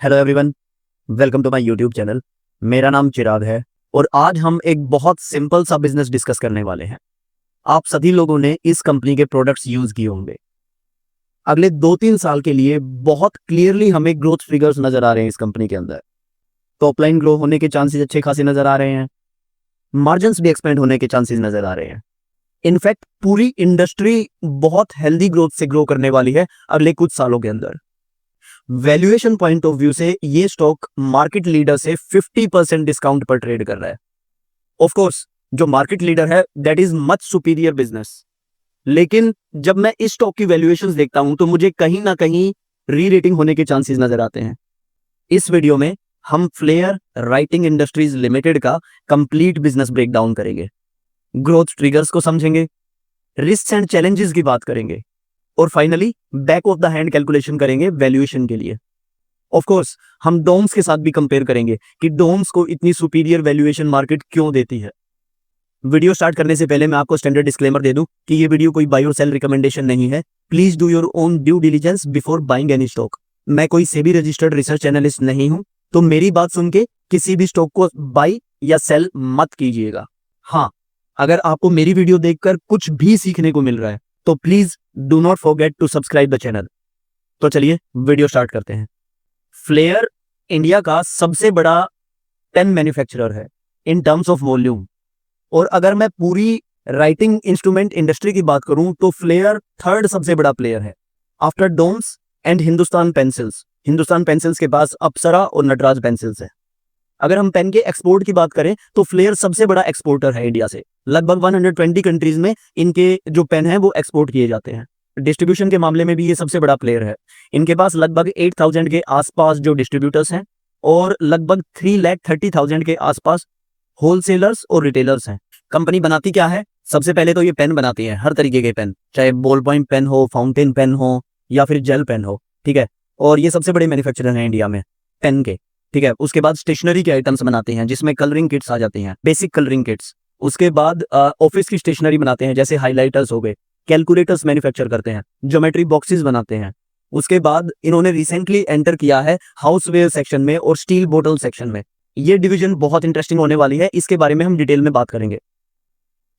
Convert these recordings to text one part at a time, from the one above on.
Hello everyone, welcome to my YouTube channel. मेरा नाम चिराग है और आज हम एक बहुत सिंपल सा बिजनेस डिस्कस करने वाले हैं। आप सभी लोगों ने इस कंपनी के प्रोडक्ट्स यूज किए होंगे। अगले 2-3 साल के लिए बहुत क्लियरली हमें ग्रोथ फिगर्स नजर आ रहे हैं इस कंपनी के अंदर। टॉप लाइन ग्रो होने के चांसेस अच्छे खासे नजर आ रहे हैं, मार्जिन्स भी एक्सपेंड होने के चांसेस नजर आ रहे हैं। इनफैक्ट पूरी इंडस्ट्री बहुत हेल्दी ग्रोथ से ग्रो करने वाली है अगले कुछ सालों के अंदर। वैल्यूएशन पॉइंट ऑफ व्यू से ये स्टॉक मार्केट लीडर से 50% डिस्काउंट पर ट्रेड कर रहा है। ऑफ कोर्स जो मार्केट लीडर है that is much superior business, लेकिन जब मैं इस स्टॉक की वैल्यूएशंस देखता हूं तो मुझे कहीं ना कहीं री रेटिंग होने के चांसेस नजर आते हैं। इस वीडियो में हम फ्लेयर राइटिंग इंडस्ट्रीज लिमिटेड का कंप्लीट बिजनेस ब्रेकडाउन करेंगे, ग्रोथ ट्रिगर्स को समझेंगे, रिस्क एंड चैलेंजेस की बात करेंगे और finally back of the hand calculation करेंगे वैल्यूएशन के लिए। ऑफ कोर्स हम डोम्स के साथ भी कंपेयर करेंगे कि डोम्स को इतनी सुपीरियर वैल्यूएशन मार्केट क्यों देती है। वीडियो स्टार्ट करने से पहले मैं आपको स्टैंडर्ड डिस्क्लेमर दे दूं कि ये वीडियो कोई बाय और सेल रिकमेंडेशन नहीं है। Please do your own due diligence before buying any stock. मैं कोई सेबी रजिस्टर्ड रिसर्च एनालिस्ट नहीं हूं, तो मेरी बात सुन के किसी भी स्टॉक को बाय या सेल मत कीजिएगा। हाँ, अगर आपको मेरी वीडियो देखकर कुछ भी सीखने को मिल रहा है तो please do not forget to subscribe the channel. तो चलिए वीडियो स्टार्ट करते हैं। फ्लेयर इंडिया का सबसे बड़ा पेन मैन्युफैक्चरर है इन टर्म्स ऑफ वॉल्यूम, और अगर मैं पूरी राइटिंग इंस्ट्रूमेंट इंडस्ट्री की बात करूं तो फ्लेयर थर्ड सबसे बड़ा प्लेयर है after Doms and Hindustan pencils. Hindustan pencils के पास अप्सरा और नटराज पेंसिल्स है। अगर हम पेन के एक्सपोर्ट की बात करें तो फ्लेयर सबसे बड़ा एक्सपोर्टर है इंडिया से। लगभग 120 कंट्रीज में इनके जो पेन है वो एक्सपोर्ट किए जाते हैं। डिस्ट्रीब्यूशन के मामले में भी ये सबसे बड़ा प्लेयर है। इनके पास लगभग 8,000 के आसपास जो डिस्ट्रीब्यूटर्स हैं और लगभग 3,30,000 के आसपास होलसेलर्स और रिटेलर्स हैं। कंपनी बनाती क्या है? सबसे पहले तो ये पेन बनाती है, हर तरीके के पेन, चाहे बॉल पॉइंट पेन हो, फाउंटेन पेन हो या फिर जेल पेन हो, ठीक है। और ये सबसे बड़े मैन्युफैक्चरर हैं इंडिया में पेन के, ठीक है। उसके बाद स्टेशनरी के आइटम्स बनाते हैं जिसमें कलरिंग किट्स आ जाती हैं, बेसिक कलरिंग किट्स। उसके बाद ऑफिस की स्टेशनरी बनाते हैं, जैसे हाइलाइटर्स हो गए, कैलकुलेटर्स मैन्युफैक्चर करते हैं, ज्योमेट्री बॉक्सेस बनाते हैं। उसके बाद इन्होंने रिसेंटली एंटर किया है हाउसवेयर सेक्शन में और स्टील बोतल सेक्शन में। ये डिवीजन बहुत इंटरेस्टिंग होने वाली है, इसके बारे में हम डिटेल में बात करेंगे।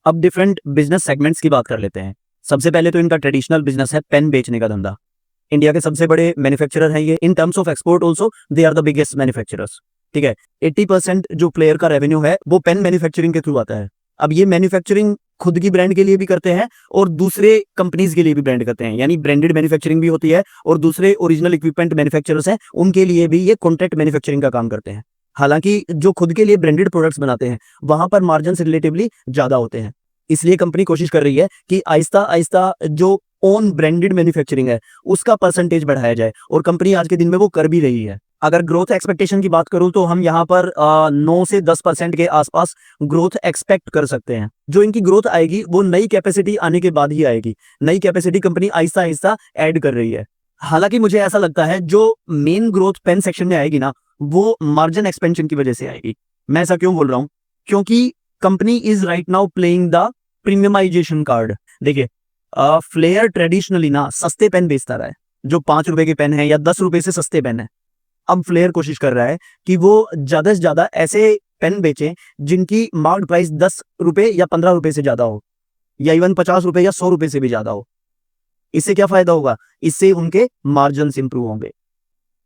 अब डिफरेंट बिजनेस सेगमेंट्स की बात कर लेते हैं। सबसे पहले तो इनका ट्रेडिशनल बिजनेस है पेन बेचने का धंधा। इंडिया के सबसे बड़े मैन्युफैक्चरर हैं ये। In terms of export also they are the biggest manufacturers, ठीक है। 80% जो प्लेयर का रेवेन्यू है वो पेन मैन्युफैक्चरिंग के थ्रू आता है। अब ये मैन्युफैक्चरिंग खुद की ब्रांड के लिए भी करते हैं और दूसरे कंपनीज के लिए भी ब्रांड करते हैं, यानी ब्रांडेड मैन्युफैक्चरिंग भी होती है और दूसरे ओरिजिनल इक्विपमेंट मैन्युफैक्चरर्स हैं उनके लिए भी ये कॉन्ट्रैक्ट मैन्युफैक्चरिंग का काम करते हैं। हालांकि जो खुद के लिए ब्रांडेड प्रोडक्ट्स बनाते हैं वहां पर मार्जिन रिलेटिवली ज्यादा होते हैं, इसलिए कंपनी कोशिश कर रही है कि आहिस्ता आहिस्ता जो ओन ब्रांडेड मैन्युफैक्चरिंग है उसका परसेंटेज बढ़ाया जाए, और कंपनी आज के दिन में वो कर भी रही है। अगर ग्रोथ एक्सपेक्टेशन की बात करूं तो हम यहाँ पर 9 से 10% के आसपास ग्रोथ एक्सपेक्ट कर सकते हैं। जो इनकी ग्रोथ आएगी वो नई कैपेसिटी आने के बाद ही आएगी। नई capacity company Aahista Aahista add कर रही है। हालांकि मुझे ऐसा लगता है जो मेन ग्रोथ पेन सेक्शन में आएगी ना वो मार्जिन एक्सपेंशन की वजह से आएगी। मैं ऐसा क्यों बोल रहा हूं? क्योंकि company is right now playing the premiumization card. देखिए, फ्लेयर ट्रेडिशनली ना सस्ते पेन बेचता रहा है, जो 5 रुपए के पेन है या 10 रुपए से सस्ते पेन है। अब फ्लेयर कोशिश कर रहा है कि वो ज्यादा से ज्यादा ऐसे पेन बेचे जिनकी मार्केट प्राइस 10 रुपए या 15 रुपए से ज्यादा हो, या इवन 50 रुपए या 100 रुपए से भी ज्यादा हो। इससे क्या फायदा होगा? इससे उनके मार्जिन इंप्रूव होंगे।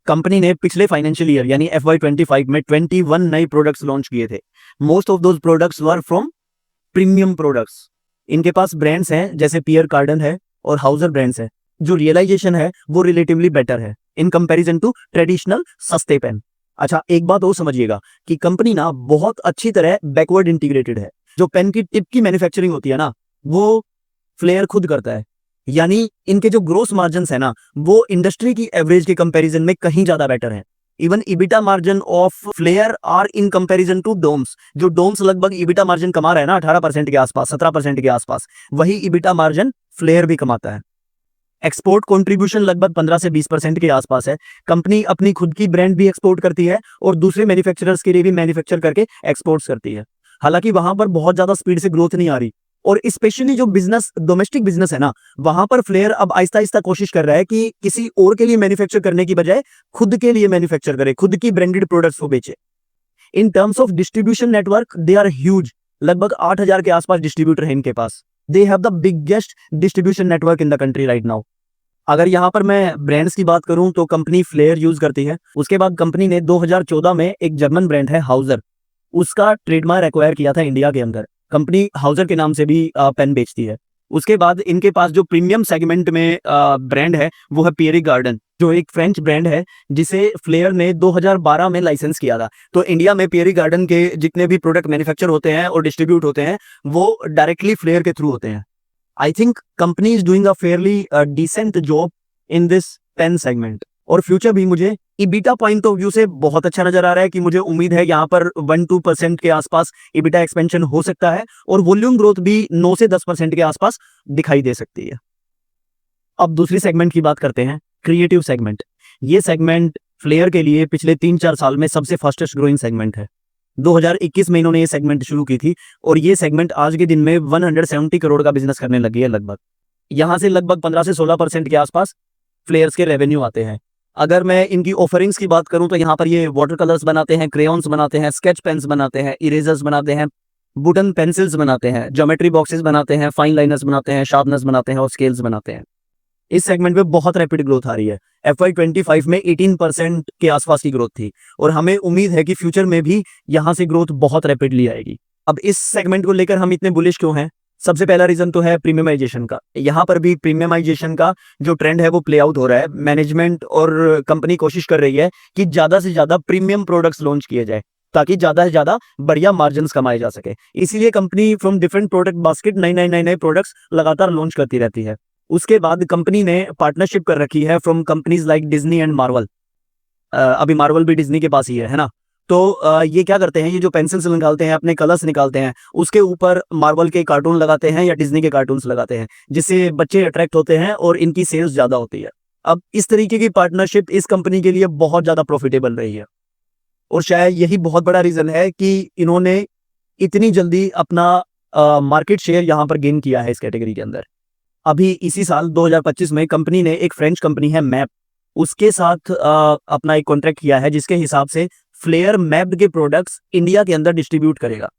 कंपनी ने पिछले फाइनेंशियल ईयर यानी FY25 में 21 नए प्रोडक्ट्स लॉन्च किए थे। Most of those products were from premium products. इनके पास ब्रांड्स हैं जैसे पियर कार्डन है और हाउजर ब्रांड्स है, जो रियलाइजेशन है वो रिलेटिवली बेटर है इन कंपैरिजन टू ट्रेडिशनल सस्ते पेन। अच्छा, एक बात और समझिएगा कि कंपनी ना बहुत अच्छी तरह बैकवर्ड इंटीग्रेटेड है। जो पेन की टिप की मैन्युफैक्चरिंग होती है ना वो फ्लेयर खुद करता है, यानी इनके जो ग्रोस मार्जिन है ना वो इंडस्ट्री की एवरेज के कंपैरिजन में कहीं ज्यादा बेटर है। Even EBITDA margin of Flair are in comparison to Doms. जो डोम्स लगभग इबिटा मार्जिन कमा रहा है ना 18% के आसपास, 17% के आसपास, वही इबिटा मार्जिन फ्लेयर भी कमाता है। एक्सपोर्ट कंट्रीब्यूशन लगभग 15 से 20% के आसपास है। कंपनी अपनी खुद की ब्रांड भी एक्सपोर्ट करती है और दूसरे मैन्युफैक्चरर्स के लिए भी मैन्युफैक्चर करके एक्सपोर्ट्स करती है। हालांकि वहां पर बहुत ज्यादा स्पीड से ग्रोथ नहीं आ रही, और स्पेशली जो बिजनेस, डोमेस्टिक बिजनेस है ना, वहां पर फ्लेयर अब आहिस्ता आहिस्ता कोशिश कर रहा है कि किसी और के लिए मैन्युफैक्चर करने की बजाय खुद के लिए मैन्युफैक्चर करे, खुद की ब्रांडेड प्रोडक्ट्स को बेचे। In terms of distribution network they are huge. लगभग 8,000 के आसपास डिस्ट्रीब्यूटर है इनके पास। They have the biggest distribution network in the country right now. अगर यहाँ पर मैं ब्रांड्स की बात करूं तो कंपनी फ्लेयर यूज करती है। उसके बाद कंपनी ने 2014 में एक जर्मन ब्रांड है हाउजर, उसका ट्रेडमार्क एक्वायर किया था इंडिया के अंदर। कंपनी हाउजर के नाम से भी पेन बेचती है। उसके बाद इनके पास जो प्रीमियम सेगमेंट में ब्रांड है वो है पियरी गार्डन, जो एक फ्रेंच ब्रांड है जिसे फ्लेयर ने 2012 में लाइसेंस किया था। तो इंडिया में पियरी गार्डन के जितने भी प्रोडक्ट मैन्युफैक्चर होते हैं और डिस्ट्रीब्यूट होते हैं वो डायरेक्टली फ्लेयर के थ्रू होते हैं। I think company is doing a fairly decent job in this pen segment, और फ्यूचर भी मुझे इबिटा पॉइंट ऑफ व्यू से बहुत अच्छा नजर आ रहा है कि मुझे उम्मीद है यहाँ पर 1-2% के आसपास इबिटा एक्सपेंशन हो सकता है और वॉल्यूम ग्रोथ भी 9 से 10% के आसपास दिखाई दे सकती है। अब दूसरी सेगमेंट की बात करते हैं, क्रिएटिव सेगमेंट। ये सेगमेंट फ्लेयर के लिए पिछले 3-4 साल में सबसे फास्टेस्ट ग्रोइंग सेगमेंट है। 2021 में इन्होंने ये सेगमेंट शुरू की थी और ये सेगमेंट आज के दिन में 170 करोड़ का बिजनेस करने लगी है लगभग। यहाँ से लगभग 15 से 16% के आसपास फ्लेयर्स के रेवेन्यू आते हैं। अगर मैं इनकी ऑफरिंग्स की बात करूं तो यहाँ पर ये वाटर कलर्स बनाते हैं, क्रेयॉन्स बनाते हैं, स्केच पेन्स बनाते हैं, इरेजर्स बनाते हैं, वुडन पेंसिल्स बनाते हैं, ज्योमेट्री बॉक्सेस बनाते हैं, फाइन लाइनर्स बनाते हैं, शार्पनर्स बनाते हैं और स्केल्स बनाते हैं। इस सेगमेंट में बहुत रैपिड ग्रोथ आ रही है। FY25 में 18% के आसपास की ग्रोथ थी और हमें उम्मीद है कि फ्यूचर में भी यहाँ से ग्रोथ बहुत रैपिडली आएगी। अब इस सेगमेंट को लेकर हम इतने बुलिश क्यों हैं? सबसे पहला रीजन तो है प्रीमियमाइजेशन का। यहाँ पर भी प्रीमियमाइजेशन का जो ट्रेंड है वो प्ले आउट हो रहा है। मैनेजमेंट और कंपनी कोशिश कर रही है कि ज्यादा से ज्यादा प्रीमियम प्रोडक्ट्स लॉन्च किए जाए ताकि ज्यादा से ज्यादा बढ़िया मार्जिन्स कमाए जा सके। इसीलिए company from different product basket नए प्रोडक्ट्स लगातार लॉन्च करती रहती है। उसके बाद कंपनी ने पार्टनरशिप कर रखी है from companies like Disney and Marvel. अभी मार्वल भी डिज्नी के पास ही है ना। तो ये क्या करते हैं, ये जो पेंसिल्स निकालते हैं, अपने कलर्स निकालते हैं, उसके ऊपर मार्वल के कार्टून लगाते हैं या डिज्नी के कार्टून्स लगाते हैं, जिससे बच्चे अट्रैक्ट होते हैं और इनकी सेल्स ज्यादा होती है। अब इस तरीके की पार्टनरशिप इस कंपनी के लिए बहुत ज्यादा प्रॉफिटेबल रही है और शायद यही बहुत बड़ा रीजन है कि इन्होंने इतनी जल्दी अपना मार्केट शेयर यहाँ पर गेन किया है इस कैटेगरी के अंदर। अभी इसी साल 2025 में कंपनी ने एक फ्रेंच कंपनी है मैप, उसके साथ अपना एक कॉन्ट्रैक्ट किया है जिसके हिसाब से फ्लेयर मैप के प्रोडक्ट्स इंडिया के अंदर डिस्ट्रीब्यूट करेगा।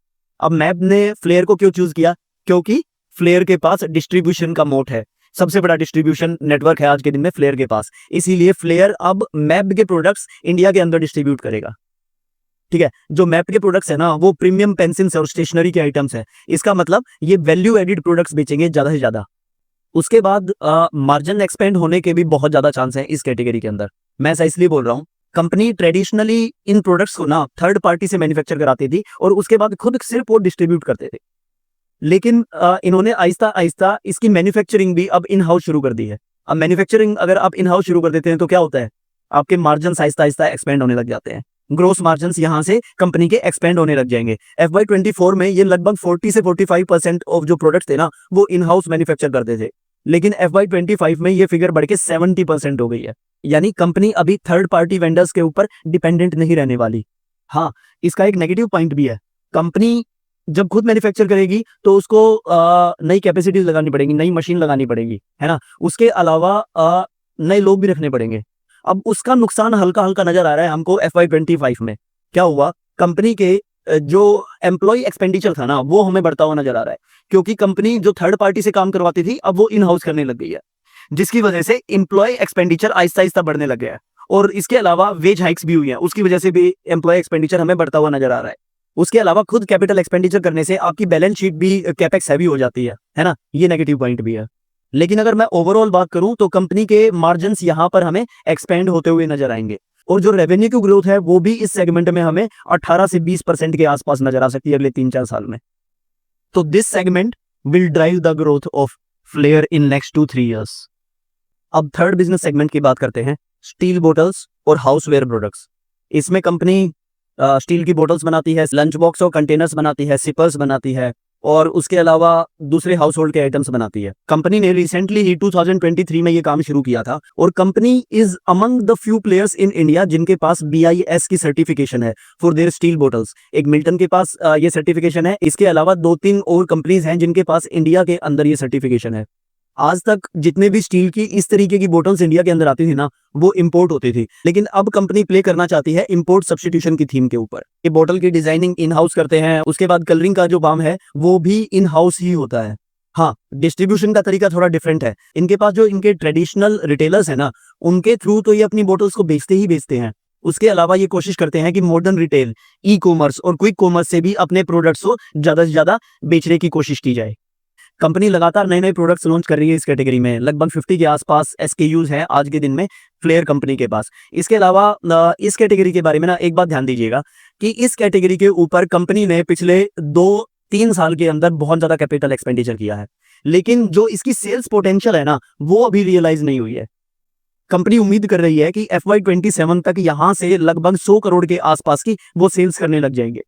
अब मैप ने फ्लेयर को क्यों चूज किया? क्योंकि फ्लेयर के पास डिस्ट्रीब्यूशन का मोट है, सबसे बड़ा डिस्ट्रीब्यूशन नेटवर्क है आज के दिन में फ्लेयर के पास। इसीलिए फ्लेयर अब मैप के प्रोडक्ट्स इंडिया के अंदर डिस्ट्रीब्यूट करेगा। ठीक है, जो मैप के प्रोडक्ट्स है ना वो प्रीमियम पेंसिल्स और स्टेशनरी के आइटम्स है। इसका मतलब ये वैल्यू एडिड प्रोडक्ट्स बेचेंगे ज्यादा से ज्यादा। उसके बाद मार्जिन एक्सपेंड होने के भी बहुत ज्यादा चांस है इस कैटेगरी के अंदर। मैं ऐसा इसलिए बोल रहा हूँ, कंपनी ट्रेडिशनली इन प्रोडक्ट्स को ना थर्ड पार्टी से मैन्युफैक्चर कराती थी और उसके बाद खुद सिर्फ वो डिस्ट्रीब्यूट करते थे। लेकिन इन्होंने आहिस्ता आहिस्ता इसकी मैन्युफैक्चरिंग भी अब इन हाउस शुरू कर दी है। अब मैन्युफैक्चरिंग अगर आप इन हाउस शुरू कर देते हैं तो क्या होता है, आपके मार्जिन आहिस्ता आहिस्ता एक्सपेंड होने लग जाते हैं। ग्रोस मार्जिन यहाँ से कंपनी के एक्सपेंड होने लग जाएंगे। FY24 में ये लगभग 40 से 45% ऑफ जो प्रोडक्ट्स थे ना वो इन हाउस मैन्युफैक्चर करते थे, लेकिन FY25 में ये फिगर बढ़ के 70% हो गई है। यानी कंपनी अभी थर्ड पार्टी वेंडर्स के ऊपर डिपेंडेंट नहीं रहने वाली। हाँ, इसका एक नेगेटिव पॉइंट भी है। कंपनी जब खुद मैन्युफैक्चर करेगी तो उसको नई कैपेसिटीज लगानी पड़ेगी, नई मशीन लगानी पड़ेगी, है ना। उसके अलावा नए लोग भी रखने पड़ेंगे। अब उसका नुकसान हल्का हल्का नजर आ रहा है हमको FY25 में। क्या हुआ, कंपनी के जो एम्प्लॉय एक्सपेंडिचर था ना वो हमें बढ़ता हुआ नजर आ रहा है, क्योंकि कंपनी जो थर्ड पार्टी से काम करवाती थी अब वो इन हाउस करने लग गई है, जिसकी वजह से एम्प्लॉय एक्सपेंडिचर आहिस्ता आहिस्ता बढ़ने लग गया है। और इसके अलावा वेज हाइक्स भी हुई है, उसकी वजह से भी एम्प्लॉय एक्सपेंडिचर हमें बढ़ता हुआ नजर आ रहा है। उसके अलावा खुद कैपिटल एक्सपेंडिचर करने से आपकी बैलेंस शीट भी कैपेक्स हैवी हो जाती है ना। ये नेगेटिव पॉइंट भी है। लेकिन अगर मैं ओवरऑल बात करूं तो कंपनी के मार्जिन्स यहां पर हमें एक्सपेंड होते हुए नजर आएंगे और जो रेवेन्यू की ग्रोथ है वो भी इस सेगमेंट में हमें 18 से 20% के आसपास नजर आ सकती है अगले 3-4 साल में। तो this segment will drive the growth of Flair in next 2-3 years. अब थर्ड बिजनेस सेगमेंट की बात करते हैं, स्टील बोटल्स और हाउसवेयर प्रोडक्ट्स। इसमें कंपनी स्टील की बोटल्स बनाती है, लंच बॉक्स और कंटेनर्स बनाती है, सिपर्स बनाती है, और उसके अलावा दूसरे हाउस होल्ड के आइटम्स बनाती है। कंपनी ने रिसेंटली ही 2023 में ये काम शुरू किया था और company is among the few players in India जिनके पास BIS की सर्टिफिकेशन है फॉर देयर स्टील बोटल्स। एक मिल्टन के पास ये सर्टिफिकेशन है, इसके अलावा 2-3 और कंपनीज हैं जिनके पास इंडिया के अंदर ये सर्टिफिकेशन है। आज तक जितने भी स्टील की इस तरीके की बोटल्स इंडिया के अंदर आती थी ना, वो इंपोर्ट होती थी, लेकिन अब कंपनी प्ले करना चाहती है इंपोर्ट सब्स्टिट्यूशन की थीम के ऊपर। ये बोतल की डिजाइनिंग इन हाउस करते हैं, उसके बाद कलरिंग का जो काम है वो भी इन हाउस ही होता है। हाँ, डिस्ट्रीब्यूशन का तरीका थोड़ा डिफरेंट है। इनके पास जो इनके ट्रेडिशनल रिटेलर्स है ना, उनके थ्रू तो ये अपनी बोटल्स को बेचते ही बेचते हैं। उसके अलावा ये कोशिश करते हैं कि मॉडर्न रिटेल, ई कॉमर्स और क्विक कॉमर्स से भी अपने प्रोडक्ट्स को ज्यादा से ज्यादा बेचने की कोशिश की जाए। कंपनी लगातार नए नए प्रोडक्ट्स लॉन्च कर रही है इस कैटेगरी में। लगभग 50 के आसपास SKUs हैं आज के दिन में फ्लेयर कंपनी के पास। इसके अलावा इस कैटेगरी के बारे में ना एक बात ध्यान दीजिएगा कि इस कैटेगरी के ऊपर कंपनी ने पिछले 2-3 साल के अंदर बहुत ज्यादा कैपिटल एक्सपेंडिचर किया है, लेकिन जो इसकी सेल्स पोटेंशियल है ना, वो अभी रियलाइज नहीं हुई है। कंपनी उम्मीद कर रही है कि FY27 तक यहां से लगभग 100 करोड़ के आसपास की वो सेल्स करने लग जाएंगे।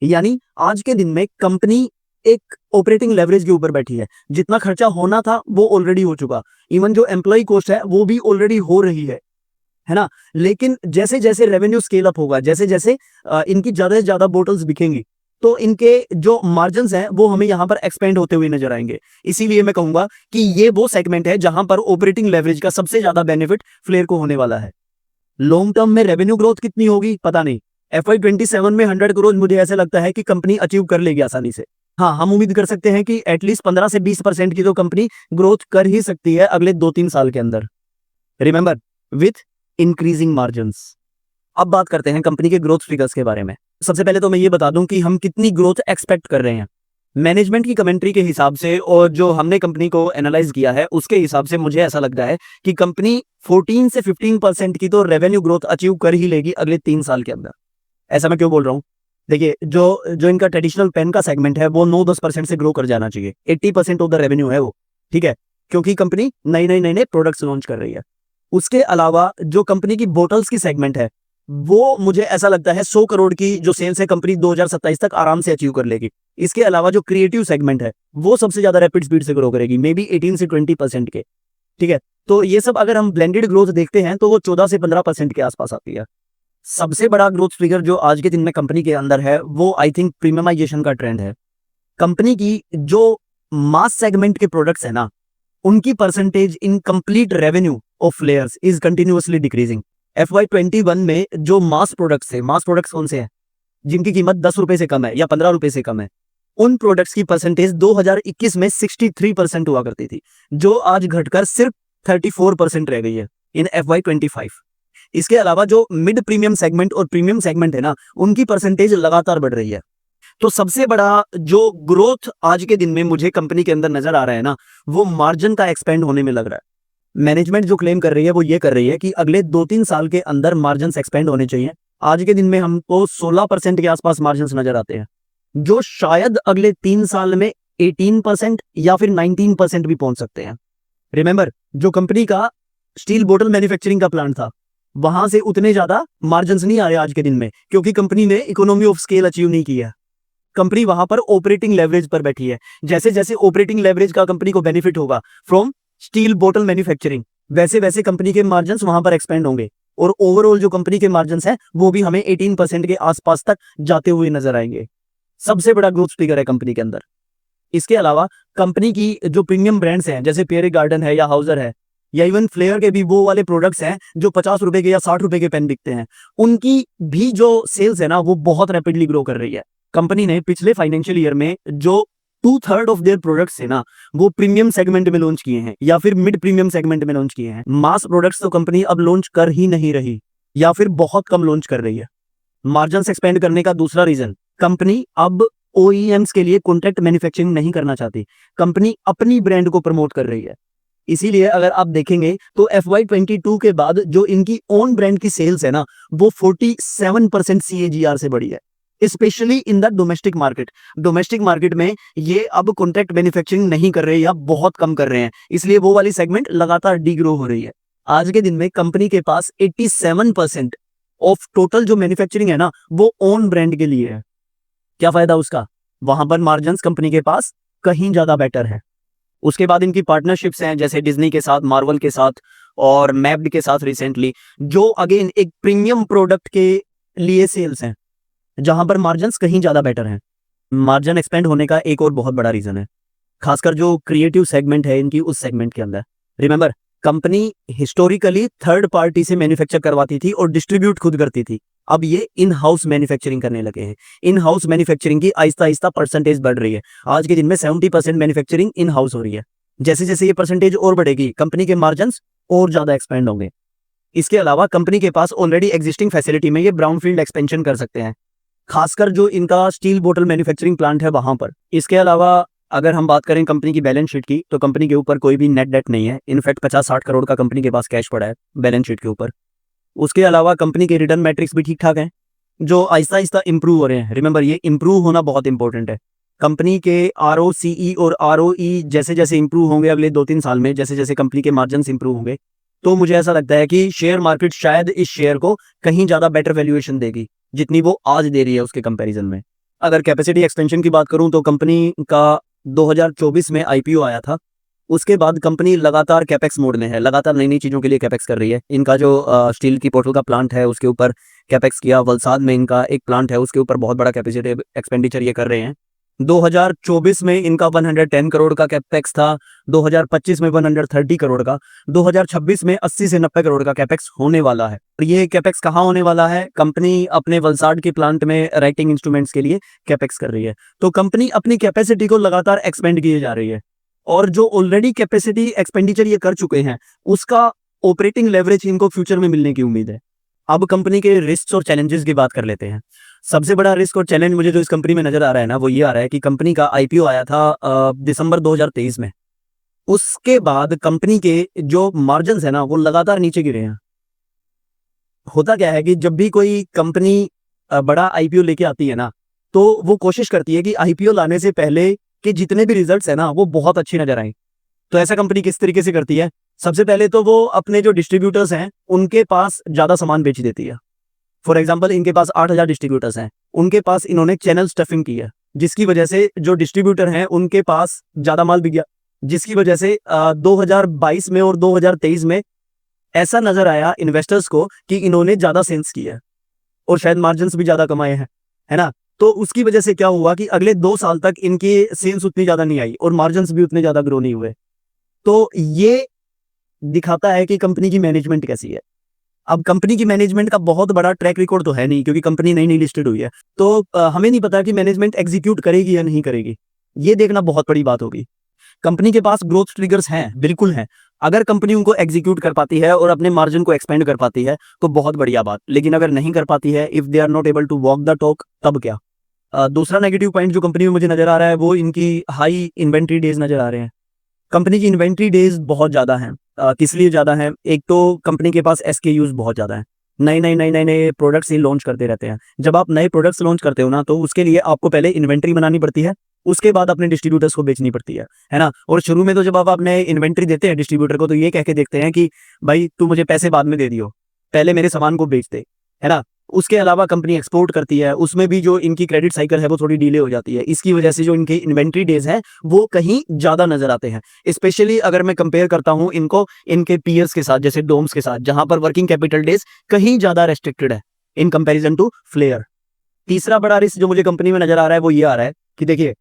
यानी आज के दिन में कंपनी एक ऑपरेटिंग लेवरेज के ऊपर बैठी है। जितना खर्चा होना था वो ऑलरेडी हो चुका, इवन जो एम्प्लॉय कॉस्ट है वो भी ऑलरेडी हो रही है ना। लेकिन जैसे जैसे रेवेन्यू स्केल अप होगा, जैसे जैसे इनकी ज्यादा से ज्यादा बोटल्स बिकेंगी, तो इनके जो मार्जिन्स हैं वो हमें यहां पर एक्सपेंड होते हुए नजर आएंगे। इसीलिए मैं कहूंगा कि ये वो सेगमेंट है जहां पर ऑपरेटिंग लेवरेज का सबसे ज्यादा बेनिफिट फ्लेयर को होने वाला है। लॉन्ग टर्म में रेवेन्यू ग्रोथ कितनी होगी पता नहीं। FY27 में 100 करोड़ मुझे ऐसे लगता है कि कंपनी अचीव कर लेगी आसानी से। हाँ, हम उम्मीद कर सकते हैं कि एटलीस्ट 15 से 20% की तो कंपनी ग्रोथ कर ही सकती है अगले 2-3 साल के अंदर। Remember, with increasing margins. अब बात करते हैं कंपनी के ग्रोथ फिगर्स के बारे में। सबसे पहले तो मैं ये बता दूं कि हम कितनी ग्रोथ एक्सपेक्ट कर रहे हैं। मैनेजमेंट की कमेंट्री के हिसाब से और जो हमने कंपनी को एनालाइज किया है उसके हिसाब से मुझे ऐसा लगता है कि कंपनी 14 से 15% की तो रेवेन्यू ग्रोथ अचीव कर ही लेगी अगले 3 साल के अंदर। ऐसा मैं क्यों बोल रहा हूं? देखिए, जो इनका ट्रेडिशनल पेन का सेगमेंट है वो 9-10% से ग्रो कर जाना चाहिए। 80% ऑफ द रेवेन्यू है वो, ठीक है, क्योंकि कंपनी नए प्रोडक्ट्स लॉन्च कर रही है। उसके अलावा जो कंपनी की बोटल्स की सेगमेंट है वो मुझे ऐसा लगता है 100 करोड़ की जो सेल्स है कंपनी 2027 तक आराम से अचीव कर लेगी। इसके अलावा जो क्रिएटिव सेगमेंट है वो सबसे ज्यादा रैपिड स्पीड से ग्रो करेगी, मे बी 18 से 20% के, ठीक है। तो ये सब अगर हम ब्लेंडेड ग्रोथ देखते हैं तो वो 14 से 15% के आसपास आती है। सबसे बड़ा ग्रोथ फिगर जो आज के दिन में कंपनी के अंदर है वो आई थिंक प्रीमियमाइजेशन का ट्रेंड है। कंपनी की जो मास सेगमेंट के प्रोडक्ट्स है ना, उनकी percentage in complete revenue of फ्लेयर्स is continuously decreasing. FY21 में जो मास प्रोडक्ट्स है, मास प्रोडक्ट्स कौन से हैं जिनकी कीमत 10 रुपए से कम है या 15 रुपए से कम है, उन प्रोडक्ट्स की परसेंटेज 2021 में 63% हुआ करती थी, जो आज घटकर सिर्फ 34% रह गई है इन FY25। इसके अलावा जो मिड प्रीमियम सेगमेंट और प्रीमियम सेगमेंट है ना, उनकी परसेंटेज लगातार बढ़ रही है। तो सबसे बड़ा जो ग्रोथ आज के दिन में मुझे कंपनी के अंदर नजर आ रहा है ना, वो मार्जिन का एक्सपेंड होने में लग रहा है। मैनेजमेंट जो क्लेम कर रही है वो ये कर रही है कि अगले 2-3 साल के अंदर मार्जिन एक्सपेंड होने चाहिए। आज के दिन में हमको 16% के आसपास मार्जिन नजर आते हैं, जो शायद अगले 3 साल में 18% या फिर 19% भी पहुंच सकते हैं। रिमेंबर, जो कंपनी का स्टील बोतल मैन्युफैक्चरिंग का प्लांट था, वहां से उतने ज्यादा मार्जिन नहीं आ रहे आज के दिन में, क्योंकि कंपनी ने इकोनॉमी ऑफ स्केल अचीव नहीं किया। कंपनी वहां पर ऑपरेटिंग लेवरेज पर बैठी है। जैसे जैसे ऑपरेटिंग लेवरेज का कंपनी को बेनिफिट होगा फ्रॉम स्टील बोतल मैन्युफैक्चरिंग, वैसे वैसे कंपनी के मार्जिन वहां पर एक्सपेंड होंगे और ओवरऑल जो कंपनी के मार्जिन है वो भी हमें 18% के आसपास तक जाते हुए नजर आएंगे। सबसे बड़ा ग्रोथ फिगर है कंपनी के अंदर। इसके अलावा कंपनी की जो प्रीमियम ब्रांड्स हैं, जैसे पेरे गार्डन है या हाउजर है या इवन फ्लेयर के भी वो वाले प्रोडक्ट्स हैं जो 50 रुपए के या 60 रुपए के पेन बिकते हैं, उनकी भी जो सेल्स है ना वो बहुत रैपिडली ग्रो कर रही है। कंपनी ने पिछले फाइनेंशियल ईयर में जो 2/3 ऑफ देयर प्रोडक्ट्स है ना, वो प्रीमियम सेगमेंट में लॉन्च किए हैं या फिर मिड प्रीमियम सेगमेंट में लॉन्च किए हैं। मास प्रोडक्ट्स तो कंपनी अब लॉन्च कर ही नहीं रही या फिर बहुत कम लॉन्च कर रही है। मार्जिन एक्सपेंड करने का दूसरा रीजन, कंपनी अब OEMs के लिए कॉन्ट्रैक्ट मैन्युफैक्चरिंग नहीं करना चाहती। कंपनी अपनी ब्रांड को प्रमोट कर रही है। इसीलिए अगर आप देखेंगे तो FY22 के बाद जो इनकी ओन ब्रांड की सेल्स है ना, वो 47% CAGR से बढ़ी है, specially in the domestic market. Domestic market में ये अब कॉन्ट्रैक्ट मैन्युफैक्चरिंग नहीं कर रहे या बहुत कम कर रहे हैं, इसलिए वो वाली सेगमेंट लगातार डीग्रो हो रही है। आज के दिन में कंपनी के पास 87% ऑफ टोटल जो मैन्युफैक्चरिंग है ना, वो ओन ब्रांड के लिए है। क्या फायदा उसका? वहां पर मार्जिन्स कंपनी के पास कहीं ज्यादा बेटर है। उसके बाद इनकी पार्टनरशिप्स हैं, जैसे डिज्नी के साथ, मार्वल के साथ और मैप्ड के साथ रिसेंटली, जो अगेन एक प्रीमियम प्रोडक्ट के लिए सेल्स हैं, जहां पर मार्जिन्स कहीं ज्यादा बेटर हैं। मार्जिन एक्सपेंड होने का एक और बहुत बड़ा रीजन है, खासकर जो क्रिएटिव सेगमेंट है इनकी, उस सेगमेंट के अंदर। Remember, company historically third party से मैन्युफैक्चर करवाती थी और डिस्ट्रीब्यूट खुद करती थी। अब ये इन हाउस मैन्युफैक्चरिंग करने लगे हैं। इन हाउस मैन्युफैक्चरिंग की आहिस्ता आहिस्ता परसेंटेज बढ़ रही है। आज के दिन में 70% मैन्युफैक्चरिंग इन हाउस हो रही है। जैसे जैसे ये परसेंटेज और बढ़ेगी, कंपनी के मार्जिन और ज्यादा एक्सपेंड होंगे। इसके अलावा कंपनी के पास ऑलरेडी एग्जिस्टिंग फैसिलिटी में ये ब्राउनफील्ड एक्सपेंशन कर सकते हैं, खासकर जो इनका स्टील बोतल मैन्युफैक्चरिंग प्लांट है वहां पर। इसके अलावा अगर हम बात करें कंपनी की बैलेंस शीट की, तो कंपनी के ऊपर कोई भी नेट डेट नहीं है। इनफैक्ट 50-60 करोड़ का कंपनी के पास कैश पड़ा है बैलेंस शीट के ऊपर। उसके अलावा कंपनी के रिटर्न मैट्रिक्स भी ठीक ठाक हैं, जो आहिस्ता आहिस्ता इंप्रूव हो रहे हैं। रिमेंबर, ये इंप्रूव होना बहुत इंपॉर्टेंट है। कंपनी के ROCE और ROE जैसे जैसे इंप्रूव होंगे अगले 2-3 साल में, जैसे जैसे कंपनी के मार्जिन इंप्रूव होंगे, तो मुझे ऐसा लगता है कि शेयर मार्केट शायद इस शेयर को कहीं ज्यादा बेटर वैल्यूएशन देगी जितनी वो आज दे रही है उसके कंपैरिजन में। अगर कैपेसिटी एक्सपेंशन की बात करूं, तो कंपनी का 2024 में IPO आया था। उसके बाद कंपनी लगातार कैपेक्स मोड में है, लगातार नई नई चीजों के लिए कैपेक्स कर रही है। इनका जो स्टील की बोतल का प्लांट है उसके ऊपर कैपेक्स किया, वलसाड में इनका एक प्लांट है उसके ऊपर बहुत बड़ा कैपेसिटी एक्सपेंडिचर ये कर रहे हैं। 2024 में इनका 110 करोड़ का कैपेक्स था, 2025 में 130 करोड़ का, 2026 में 80 से 90 करोड़ का कैपेक्स होने वाला है। ये कैपेक्स कहाँ होने वाला है? कंपनी अपने वलसाड के प्लांट में राइटिंग इंस्ट्रूमेंट्स के लिए कैपेक्स कर रही है। तो कंपनी अपनी कैपेसिटी को लगातार एक्सपेंड किए जा रही है, और जो ऑलरेडी कैपेसिटी एक्सपेंडिचर ये कर चुके हैं उसका ऑपरेटिंग लेवरेज इनको फ्यूचर में मिलने की उम्मीद है। अब कंपनी के रिस्क और चैलेंजेस की बात कर लेते हैं। सबसे बड़ा रिस्क और चैलेंज मुझे जो इस कंपनी में नजर आ रहा है ना, वो ये आ रहा है कि कंपनी का IPO आया था दिसंबर 2023 में। उसके बाद कंपनी के जो मार्जिन है ना, वो लगातार नीचे गिरे हैं। होता क्या है कि जब भी कोई कंपनी बड़ा IPO लेके आती है ना, तो वो कोशिश करती है कि IPO लाने से पहले के जितने भी रिजल्ट्स है ना, वो बहुत अच्छे नजर आए। तो ऐसा कंपनी किस तरीके से करती है? सबसे पहले तो वो अपने जो डिस्ट्रीब्यूटर्स हैं उनके पास ज्यादा सामान बेच देती है। फॉर एग्जाम्पल, इनके पास 8,000 डिस्ट्रीब्यूटर्स हैं, उनके पास इन्होंने चैनल स्टफिंग की है, जिसकी वजह से जो डिस्ट्रीब्यूटर हैं उनके पास ज्यादा माल बिक गया, जिसकी वजह से 2022 में और 2023 में ऐसा नजर आया इन्वेस्टर्स को कि इन्होंने ज्यादा सेल्स की है और शायद मार्जिन भी ज्यादा कमाए हैं, है ना। तो उसकी वजह से क्या हुआ कि अगले 2 साल तक इनकी सेल्स उतनी ज्यादा नहीं आई और मार्जिन भी उतने ज्यादा ग्रो नहीं हुए। तो ये दिखाता है कि कंपनी की मैनेजमेंट कैसी है। अब कंपनी की मैनेजमेंट का बहुत बड़ा ट्रैक रिकॉर्ड तो है नहीं, क्योंकि कंपनी नई नई लिस्टेड हुई है। तो हमें नहीं पता कि मैनेजमेंट एग्जीक्यूट करेगी या नहीं करेगी। ये देखना बहुत बड़ी बात होगी। कंपनी के पास ग्रोथ ट्रिगर्स हैं, बिल्कुल हैं। अगर कंपनी उनको एग्जीक्यूट कर पाती है और अपने मार्जिन को एक्सपेंड कर पाती है तो बहुत बढ़िया बात। लेकिन अगर नहीं कर पाती है, if they are not able to walk the talk, तब क्या? दूसरा नेगेटिव पॉइंट जो कंपनी में मुझे नजर आ रहा है, वो इनकी हाई इन्वेंट्री डेज नजर आ रहे हैं। कंपनी की इन्वेंट्री डेज बहुत ज्यादा हैं। किस लिए ज्यादा है? एक तो कंपनी के पास SKUs बहुत ज्यादा है, नए नए नए नए नए प्रोडक्ट्स ही लॉन्च करते रहते हैं। जब आप नए प्रोडक्ट्स लॉन्च करते हो ना, तो उसके लिए आपको पहले इन्वेंट्री बनानी पड़ती है, उसके बाद अपने डिस्ट्रीब्यूटर्स को बेचनी पड़ती है ना। और शुरू में तो जब आप अपने इन्वेंट्री देते हैं डिस्ट्रीब्यूटर को, तो ये कह के देखते हैं कि भाई तू मुझे पैसे बाद में दे दियो, पहले मेरे सामान को बेच दे, है ना। उसके अलावा कंपनी एक्सपोर्ट करती है, उसमें भी जो इनकी क्रेडिट साइकिल है वो थोड़ी डिले हो जाती है। इसकी वजह से जो इनके इन्वेंट्री डेज हैं वो कहीं ज्यादा नजर आते हैं। स्पेशली अगर मैं कंपेयर करता हूं इनको इनके पीयर्स के साथ, जैसे डोम्स के साथ, जहां पर वर्किंग कैपिटल डेज कहीं ज्यादा रेस्ट्रिक्टेड है इन कंपेरिजन टू फ्लेयर। तीसरा बड़ा रिस्क जो मुझे कंपनी में नजर आ रहा है वो ये आ रहा है कि देखिए,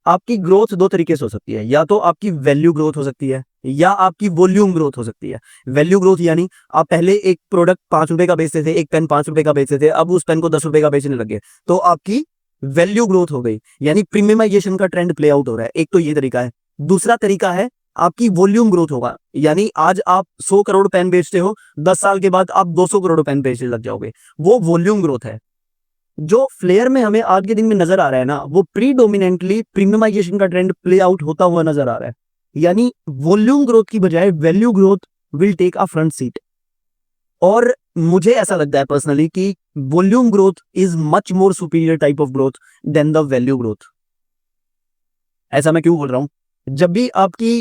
आपकी ग्रोथ 2 तरीके से हो सकती है। या तो आपकी वैल्यू ग्रोथ हो सकती है या आपकी वॉल्यूम ग्रोथ हो सकती है। वैल्यू ग्रोथ यानी आप पहले एक प्रोडक्ट 5 रुपए का बेचते थे, एक पेन 5 रुपए का बेचते थे, अब उस पेन को 10 रुपए का बेचने लगे, तो आपकी वैल्यू ग्रोथ हो गई, यानी प्रीमियमाइजेशन का ट्रेंड प्ले आउट हो रहा है। एक तो ये तरीका है। दूसरा तरीका है आपकी वॉल्यूम ग्रोथ होगा, यानी आज आप 100 करोड़ पेन बेचते हो, 10 साल के बाद आप 200 करोड़ पेन बेचने लग जाओगे। वो वॉल्यूम ग्रोथ है। जो फ्लेयर में हमें आज के दिन में नजर आ रहा है ना, वो प्रीडोमिनेंटली प्रीमियमाइजेशन का ट्रेंड प्ले आउट होता हुआ नजर आ रहा है। यानी वॉल्यूम ग्रोथ की बजाय value growth will take a front seat. और मुझे ऐसा लगता है पर्सनली कि volume growth is much more superior type of growth than the value growth. ऐसा मैं क्यों बोल रहा हूं? जब भी आपकी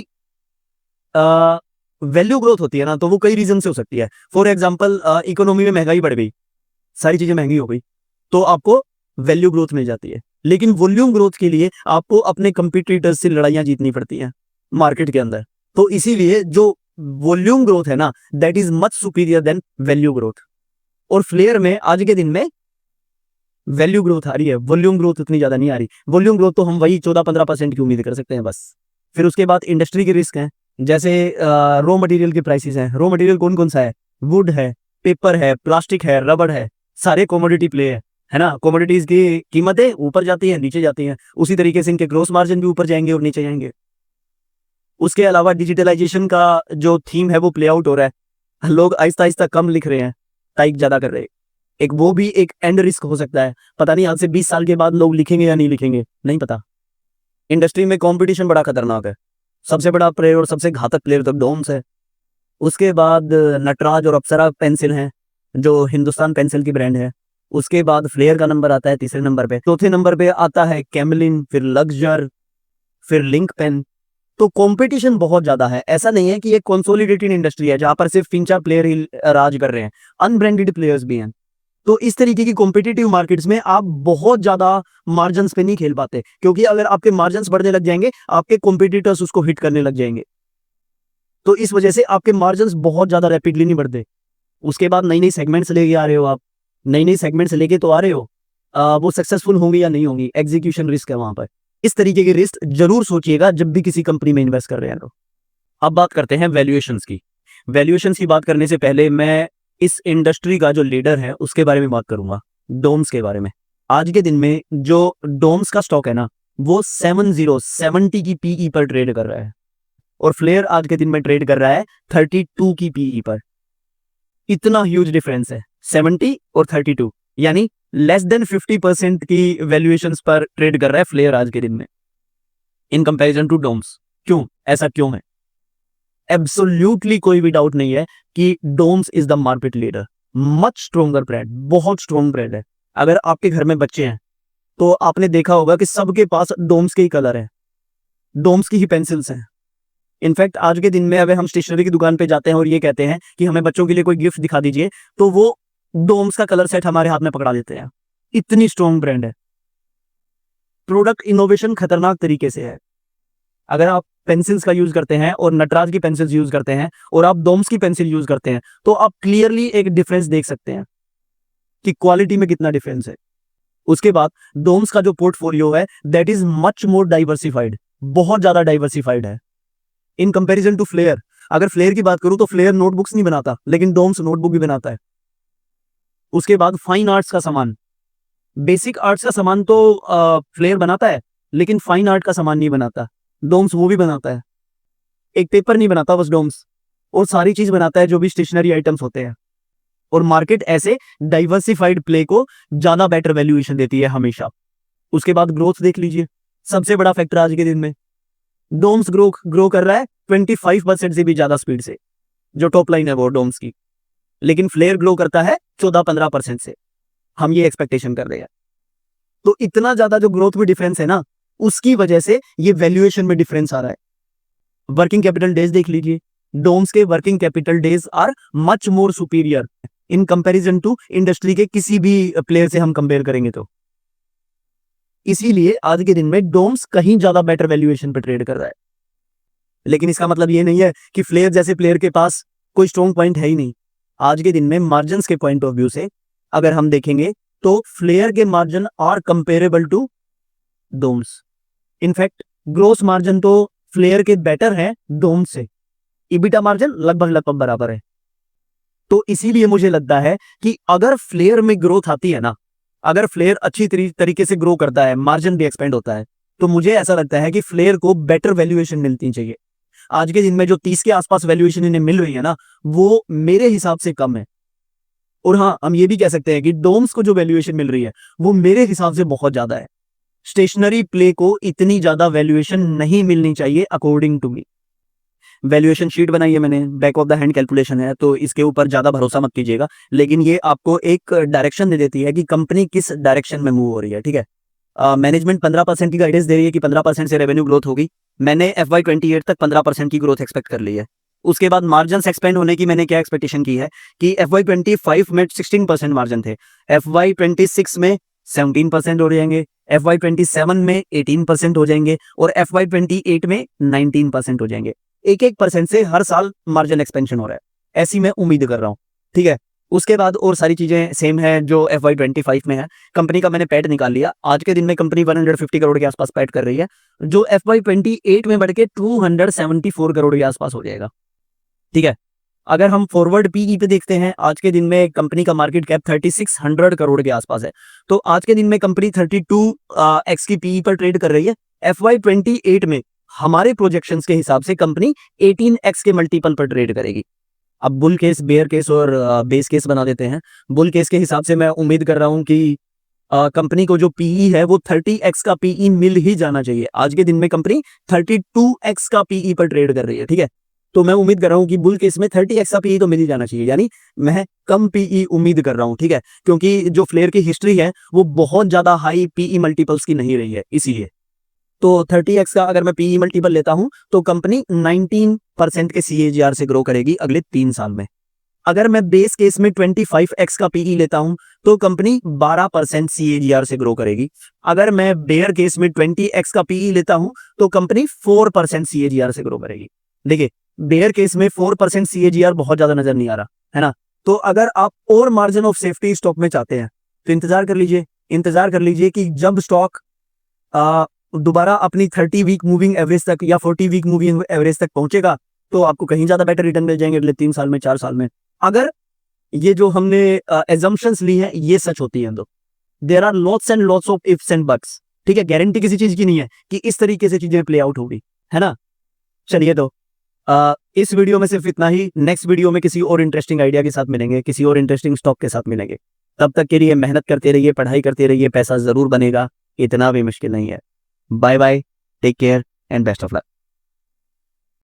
वैल्यू ग्रोथ होती है ना, तो वो कई रीजन से हो सकती है। फॉर एग्जाम्पल, इकोनॉमी में महंगाई बढ़ गई, सारी चीजें महंगी हो गई, तो आपको वैल्यू ग्रोथ मिल जाती है। लेकिन वॉल्यूम ग्रोथ के लिए आपको अपने कंपटीटर्स से लड़ाइयां जीतनी पड़ती हैं मार्केट के अंदर। तो इसीलिए जो वॉल्यूम ग्रोथ है ना, that is much superior than value growth. और फ्लेयर में आज के दिन में वैल्यू ग्रोथ आ रही है, वॉल्यूम ग्रोथ उतनी ज्यादा नहीं आ रही। वॉल्यूम ग्रोथ तो हम वही 14-15% की उम्मीद कर सकते हैं बस। फिर उसके बाद इंडस्ट्री के रिस्क हैं, जैसे रॉ मटेरियल के प्राइसेस हैं। रॉ मटेरियल कौन कौन सा है? वुड है, पेपर है, प्लास्टिक है, रबड़ है, सारे कमोडिटी प्ले है ना। कमोडिटीज की कीमतें ऊपर जाती हैं, नीचे जाती हैं, उसी तरीके से इनके ग्रोस मार्जिन भी ऊपर जाएंगे और नीचे जाएंगे। उसके अलावा डिजिटलाइजेशन का जो थीम है वो प्ले आउट हो रहा है। लोग आहिस्ता आहिस्ता कम लिख रहे हैं, टाइप ज्यादा कर रहे हैं। एक वो भी एक एंड रिस्क हो सकता है। पता नहीं आज से 20 साल के बाद लोग लिखेंगे या नहीं लिखेंगे, नहीं पता। इंडस्ट्री में कंपटीशन बड़ा खतरनाक है। सबसे बड़ा प्लेयर और सबसे घातक प्लेयर तो डोम्स है। उसके बाद नटराज और अप्सरा पेंसिल हैं, जो हिंदुस्तान पेंसिल की ब्रांड है। उसके बाद फ्लेयर का नंबर आता है तीसरे नंबर पे। चौथे नंबर पे आता है कैमलिन, फिर लक्सर, फिर लिंक पेन। तो कंपटीशन बहुत ज्यादा है। ऐसा नहीं है कि ये कंसोलिडेटेड इंडस्ट्री है जहां पर सिर्फ 3-4 प्लेयर ही राज कर रहे हैं, अनब्रांडेड प्लेयर्स भी हैं। तो इस तरीके की कॉम्पिटिटिव मार्केट्स में आप बहुत ज्यादा मार्जिन्स पे नहीं खेल पाते, क्योंकि अगर आपके मार्जिन्स बढ़ने लग जाएंगे, आपके कॉम्पिटिटर्स उसको हिट करने लग जाएंगे। तो इस वजह से आपके मार्जिन्स बहुत ज्यादा रैपिडली नहीं बढ़ते। उसके बाद नई नई सेगमेंट्स लेके आ रहे हो आप, नई नई सेगमेंट्स लेके तो आ रहे हो, वो सक्सेसफुल होंगी या नहीं होंगी, एग्जीक्यूशन रिस्क है वहां पर। इस तरीके के रिस्क जरूर सोचिएगा जब भी किसी कंपनी में इन्वेस्ट कर रहे हैं। तो अब बात करते हैं वैल्यूएशंस की। वैल्यूएशंस की बात करने से पहले मैं इस इंडस्ट्री का जो लीडर है उसके बारे में बात करूंगा, डोम्स के बारे में। आज के दिन में जो डोम्स का स्टॉक है ना, वो 70 की पीई पर ट्रेड कर रहा है, और फ्लेयर आज के दिन में ट्रेड कर रहा है 32 की पीई पर। इतना ह्यूज डिफरेंस है, 70 और 32, यानी लेस देन 50% की वैल्यूएशंस पर ट्रेड कर रहा है फ्लेयर आज के दिन में इन कंपैरिजन टू डोम्स। क्यों, ऐसा क्यों है? एब्सोल्युटली कोई भी डाउट नहीं है कि Doms is the market leader. Much stronger brand, बहुत स्ट्रॉन्ग ब्रांड है। अगर आपके घर में बच्चे हैं तो आपने देखा होगा कि सबके पास डोम्स के ही कलर है, डोम्स की ही पेंसिल्स हैं। इनफैक्ट आज के दिन में अगर हम स्टेशनरी की दुकान पे जाते हैं और ये कहते हैं कि हमें बच्चों के लिए कोई गिफ्ट दिखा दीजिए, तो वो डोम्स का कलर सेट हमारे हाथ में पकड़ा देते हैं। इतनी स्ट्रॉन्ग ब्रांड है। प्रोडक्ट इनोवेशन खतरनाक तरीके से है। अगर आप पेंसिल्स का यूज करते हैं और नटराज की पेंसिल्स यूज करते हैं और आप डोम्स की पेंसिल यूज करते हैं, तो आप क्लियरली एक डिफरेंस देख सकते हैं कि क्वालिटी में कितना डिफरेंस है। उसके बाद डोम्स का जो पोर्टफोलियो है that is much more diversified, बहुत ज्यादा डाइवर्सिफाइड है इन कंपैरिजन टू फ्लेयर। अगर फ्लेयर की बात करूं तो फ्लेयर नोटबुक्स नहीं बनाता, लेकिन डोम्स नोटबुक भी बनाता है। उसके बाद फाइन आर्ट्स का सामान, बेसिक आर्ट्स का सामान तो फ्लेयर बनाता है, लेकिन फाइन आर्ट का सामान नहीं बनाता। डोम्स वो भी बनाता है। एक पेपर नहीं बनाता बस डोम्स, और सारी चीज बनाता है जो भी स्टेशनरी आइटम्स होते हैं। और मार्केट ऐसे डाइवर्सिफाइड प्ले को ज्यादा बेटर वैल्यूएशन देती है हमेशा। उसके बाद ग्रोथ देख लीजिए, सबसे बड़ा फैक्टर आज के दिन में डोम्स ग्रो कर रहा है 25% से भी ज्यादा स्पीड से, जो टॉप लाइन है वो डोम्स की। लेकिन फ्लेयर ग्रो करता है 14-15% से। हम ये एक्सपेक्टेशन कर रहे हैं। तो इतना ज्यादा जो ग्रोथ में डिफरेंस है ना, उसकी वजह से ये वैल्यूएशन में डिफरेंस आ रहा है। वर्किंग कैपिटल डेज देख लीजिए, डोम्स के working capital days are much more superior in comparison to industry के किसी भी प्लेयर से हम कंपेयर करेंगे तो। इसीलिए आज के दिन में डोम्स कहीं ज्यादा बेटर वैल्यूएशन पे ट्रेड कर रहा है। लेकिन इसका मतलब ये नहीं है कि फ्लेयर जैसे प्लेयर के पास कोई स्ट्रॉन्ग पॉइंट है ही नहीं। आज के दिन में मार्जिन के पॉइंट ऑफ व्यू से अगर हम देखेंगे तो फ्लेयर के margin are comparable to Doms. In fact gross margin तो फ्लेयर के बेटर है डोम्स से, इबिटा मार्जिन लगभग बराबर है। तो इसीलिए मुझे लगता है कि अगर फ्लेयर में ग्रोथ आती है ना, अगर फ्लेयर अच्छी तरीके से ग्रो करता है, मार्जिन भी एक्सपेंड होता है, तो मुझे ऐसा लगता है कि फ्लेयर को बेटर वैल्यूएशन मिलनी चाहिए। आज के दिन में जो 30 के आसपास वैल्यूएशन इन्हें मिल रही है ना, वो मेरे हिसाब से कम है। और हाँ, हम ये भी कह सकते हैं कि डोम्स को जो वैल्यूएशन मिल रही है वो मेरे हिसाब से बहुत ज्यादा है। स्टेशनरी प्ले को इतनी ज्यादा वैल्यूएशन नहीं मिलनी चाहिए according to me. Valuation sheet बनाई है मैंने, back of the hand calculation है, तो इसके ऊपर ज्यादा भरोसा मत कीजिएगा, लेकिन ये आपको एक डायरेक्शन दे देती है कि कंपनी किस डायरेक्शन में मूव हो रही है। ठीक है, मैनेजमेंट 15% की गाइडेंस दे रही है कि 15% से रेवेन्यू ग्रोथ होगी। मैंने FY28 तक 15% की ग्रोथ एक्सपेक्ट कर ली है। उसके बाद मार्जिन एक्सपेंड होने की मैंने क्या एक्सपेक्टेशन की है कि FY25 में 16% मार्जिन थे, FY26 में 17% हो जाएंगे, FY27 में 18% हो जाएंगे और FY28 में 19% हो जाएंगे। 1-1% से हर साल मार्जिन एक्सपेंशन हो रहा है, ऐसी मैं उम्मीद कर रहा हूँ। ठीक है, उसके बाद और सारी चीजें सेम है जो FY25 में है। कंपनी का मैंने पैट निकाल लिया, आज के दिन में कंपनी 150 करोड़ के आसपास पैट कर रही है, जो FY28 में बढ़ के 274 करोड़ के आसपास हो जाएगा। ठीक है, अगर हम फॉरवर्ड पीई पे देखते हैं, आज के दिन में कंपनी का मार्केट कैप 3600 करोड़ के आसपास है, तो आज के दिन में कंपनी 32x की पीई पर ट्रेड कर रही है। FY28 में हमारे प्रोजेक्शंस के हिसाब से कंपनी 18x के मल्टीपल पर ट्रेड करेगी। अब बुल केस, बेयर केस और बेस केस बना देते हैं। बुल केस के हिसाब से मैं उम्मीद कर रहा हूं कि कंपनी को जो पीई है वो 30x का पीई मिल ही जाना चाहिए। आज के दिन में कंपनी 32x का पीई पर ट्रेड कर रही है। ठीक है, तो मैं उम्मीद कर रहा हूं कि बुल केस में 30x का पीई तो मिल ही जाना चाहिए, यानी मैं कम पीई उम्मीद कर रहा हूं। ठीक है, क्योंकि जो फ्लेयर की हिस्ट्री है वो बहुत ज्यादा हाई पीई मल्टीपल्स की नहीं रही है, इसीलिए तो 30x का अगर मैं पीई मल्टीपल लेता हूं तो कंपनी 19% के CAGR से ग्रो करेगी अगले 3 साल में। अगर मैं बेस केस में 25x का पीई लेता हूं तो कंपनी 12% CAGR से ग्रो करेगी। अगर मैं बेयर केस में 20x का पीई लेता हूं तो कंपनी 4% CAGR से ग्रो करेगी। देखिए, बेयर केस में 4% CAGR बहुत ज्यादा नजर नहीं आ रहा है ना, तो अगर आप और मार्जिन ऑफ सेफ्टी स्टॉक में चाहते हैं तो इंतजार कर लीजिए कि जब स्टॉक दोबारा अपनी 30 वीक मूविंग एवरेज तक या 40 वीक मूविंग एवरेज तक पहुंचेगा तो आपको कहीं ज्यादा बेटर रिटर्न मिल जाएंगे अगले 3 साल में, 4 साल में। अगर ये जो हमने एजम्पशंस ली हैं ये सच होती हैं तो there are lots and lots of ifs and buts. ठीक है, गारंटी किसी चीज की नहीं है कि इस तरीके से चीजें प्ले आउट होगी, है ना। चलिए, तो इस वीडियो में सिर्फ इतना ही। नेक्स्ट वीडियो में किसी और इंटरेस्टिंग आइडिया के साथ मिलेंगे, किसी और इंटरेस्टिंग स्टॉक के साथ मिलेंगे। तब तक के लिए मेहनत करते रहिए, पढ़ाई करते रहिए, पैसा जरूर बनेगा, इतना भी मुश्किल नहीं है। Bye bye, take care and best of luck.